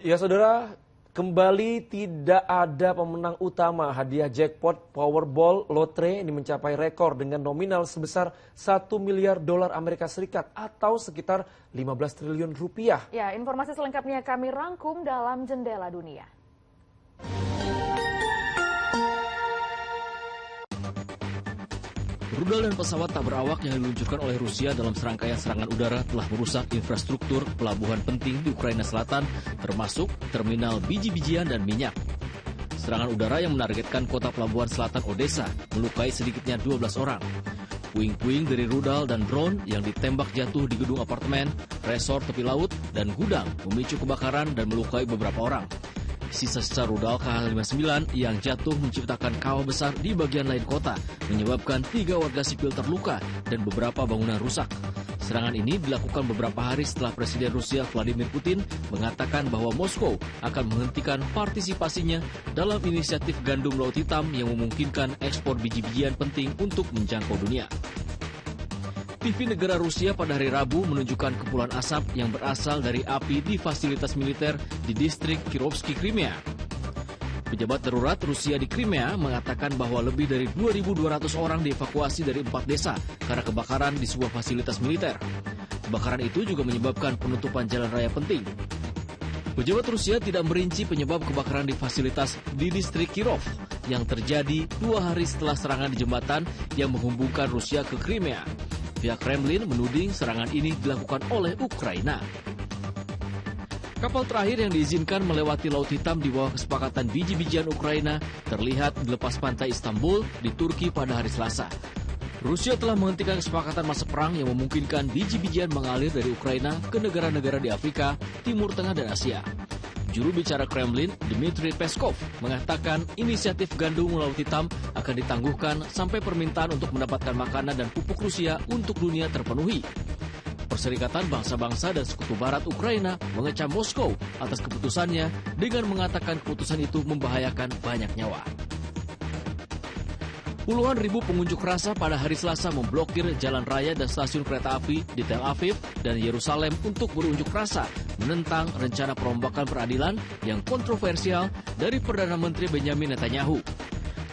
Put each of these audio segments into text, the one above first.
Ya saudara, kembali tidak ada pemenang utama hadiah jackpot Powerball lotre ini mencapai rekor dengan nominal sebesar 1 miliar dolar Amerika Serikat atau sekitar 15 triliun rupiah. Ya, informasi selengkapnya kami rangkum dalam Jendela Dunia. Rudal dan pesawat tak berawak yang diluncurkan oleh Rusia dalam serangkaian serangan udara telah merusak infrastruktur pelabuhan penting di Ukraina Selatan, termasuk terminal biji-bijian dan minyak. Serangan udara yang menargetkan kota pelabuhan selatan Odessa melukai sedikitnya 12 orang. Puing-puing dari rudal dan drone yang ditembak jatuh di gedung apartemen, resor tepi laut, dan gudang memicu kebakaran dan melukai beberapa orang. Sisa-sisa rudal KH-59 yang jatuh menciptakan kawah besar di bagian lain kota, menyebabkan 3 warga sipil terluka dan beberapa bangunan rusak. Serangan ini dilakukan beberapa hari setelah Presiden Rusia Vladimir Putin mengatakan bahwa Moskow akan menghentikan partisipasinya dalam inisiatif gandum Laut Hitam yang memungkinkan ekspor biji-bijian penting untuk menjangkau dunia. TV negara Rusia pada hari Rabu menunjukkan kepulan asap yang berasal dari api di fasilitas militer di distrik Kirovsky, Crimea. Pejabat darurat Rusia di Crimea mengatakan bahwa lebih dari 2.200 orang dievakuasi dari 4 desa karena kebakaran di sebuah fasilitas militer. Kebakaran itu juga menyebabkan penutupan jalan raya penting. Pejabat Rusia tidak merinci penyebab kebakaran di fasilitas di distrik Kirov yang terjadi 2 hari setelah serangan di jembatan yang menghubungkan Rusia ke Crimea. Pihak Kremlin menuding serangan ini dilakukan oleh Ukraina. Kapal terakhir yang diizinkan melewati Laut Hitam di bawah kesepakatan biji-bijian Ukraina terlihat di lepas pantai Istanbul di Turki pada hari Selasa. Rusia telah menghentikan kesepakatan masa perang yang memungkinkan biji-bijian mengalir dari Ukraina ke negara-negara di Afrika, Timur Tengah, dan Asia. Juru bicara Kremlin, Dmitry Peskov, mengatakan inisiatif gandum Laut Hitam akan ditangguhkan sampai permintaan untuk mendapatkan makanan dan pupuk Rusia untuk dunia terpenuhi. Perserikatan Bangsa-Bangsa dan Sekutu Barat Ukraina mengecam Moskow atas keputusannya dengan mengatakan keputusan itu membahayakan banyak nyawa. Puluhan ribu pengunjuk rasa pada hari Selasa memblokir jalan raya dan stasiun kereta api di Tel Aviv dan Yerusalem untuk berunjuk rasa menentang rencana perombakan peradilan yang kontroversial dari Perdana Menteri Benjamin Netanyahu.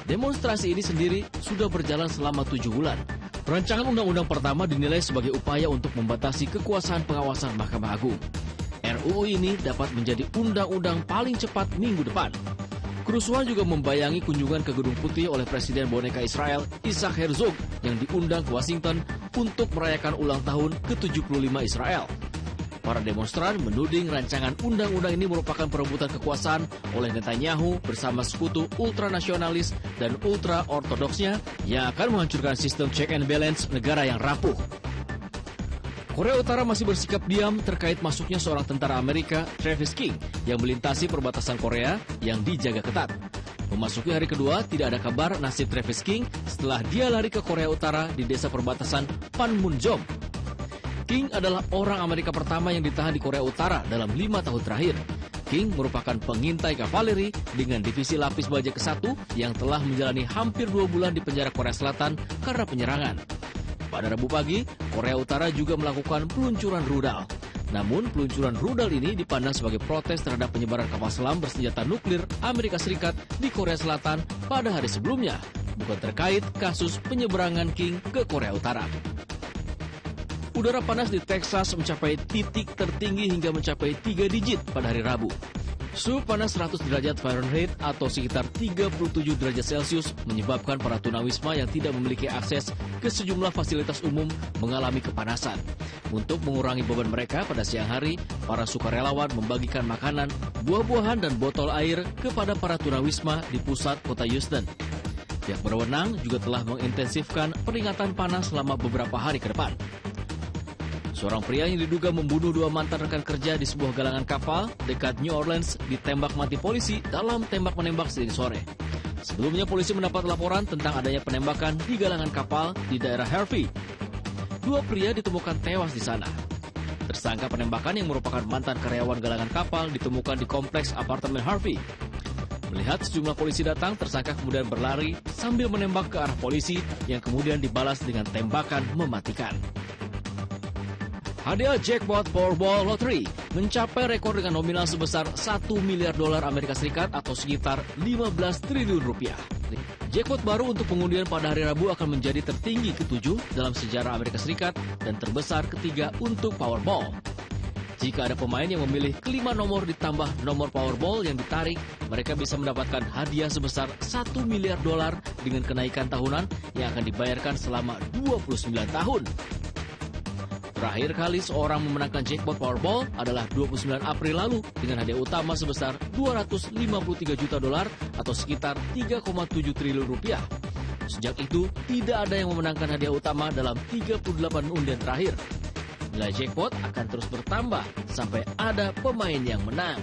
Demonstrasi ini sendiri sudah berjalan selama 7 bulan. Rancangan undang-undang pertama dinilai sebagai upaya untuk membatasi kekuasaan pengawasan Mahkamah Agung. RUU ini dapat menjadi undang-undang paling cepat minggu depan. Kerusuhan juga membayangi kunjungan ke Gedung Putih oleh Presiden Boneka Israel Isaac Herzog yang diundang ke Washington untuk merayakan ulang tahun ke-75 Israel. Para demonstran menuding rancangan undang-undang ini merupakan perebutan kekuasaan oleh Netanyahu bersama sekutu ultranasionalis dan ultra-ortodoksnya yang akan menghancurkan sistem check and balance negara yang rapuh. Korea Utara masih bersikap diam terkait masuknya seorang tentara Amerika, Travis King, yang melintasi perbatasan Korea yang dijaga ketat. Memasuki hari kedua, tidak ada kabar nasib Travis King setelah dia lari ke Korea Utara di desa perbatasan Panmunjom. King adalah orang Amerika pertama yang ditahan di Korea Utara dalam 5 tahun terakhir. King merupakan pengintai kavaleri dengan divisi lapis baja ke-1 yang telah menjalani hampir 2 bulan di penjara Korea Selatan karena penyerangan. Pada Rabu pagi, Korea Utara juga melakukan peluncuran rudal. Namun, peluncuran rudal ini dipandang sebagai protes terhadap penyebaran kapal selam bersenjata nuklir Amerika Serikat di Korea Selatan pada hari sebelumnya, bukan terkait kasus penyeberangan King ke Korea Utara. Udara panas di Texas mencapai titik tertinggi hingga mencapai 3 digit pada hari Rabu. Suhu panas 100 derajat Fahrenheit atau sekitar 37 derajat Celcius menyebabkan para tunawisma yang tidak memiliki akses ke sejumlah fasilitas umum mengalami kepanasan. Untuk mengurangi beban mereka pada siang hari, para sukarelawan membagikan makanan, buah-buahan, dan botol air kepada para tunawisma di pusat kota Houston. Pihak berwenang juga telah mengintensifkan peringatan panas selama beberapa hari ke depan. Seorang pria yang diduga membunuh 2 mantan rekan kerja di sebuah galangan kapal dekat New Orleans ditembak mati polisi dalam tembak-menembak Senin sore. Sebelumnya polisi mendapat laporan tentang adanya penembakan di galangan kapal di daerah Harvey. 2 pria ditemukan tewas di sana. Tersangka penembakan yang merupakan mantan karyawan galangan kapal ditemukan di kompleks apartemen Harvey. Melihat sejumlah polisi datang, tersangka kemudian berlari sambil menembak ke arah polisi yang kemudian dibalas dengan tembakan mematikan. Hadiah jackpot Powerball Lottery mencapai rekor dengan nominal sebesar 1 miliar dolar Amerika Serikat atau sekitar 15 triliun rupiah. Jackpot baru untuk pengundian pada hari Rabu akan menjadi tertinggi ke-7 dalam sejarah Amerika Serikat dan terbesar ketiga untuk Powerball. Jika ada pemain yang memilih kelima nomor ditambah nomor Powerball yang ditarik, mereka bisa mendapatkan hadiah sebesar 1 miliar dolar dengan kenaikan tahunan yang akan dibayarkan selama 29 tahun. Terakhir kali seorang memenangkan jackpot Powerball adalah 29 April lalu dengan hadiah utama sebesar 253 juta dolar atau sekitar 3,7 triliun rupiah. Sejak itu, tidak ada yang memenangkan hadiah utama dalam 38 undian terakhir. Nilai jackpot akan terus bertambah sampai ada pemain yang menang.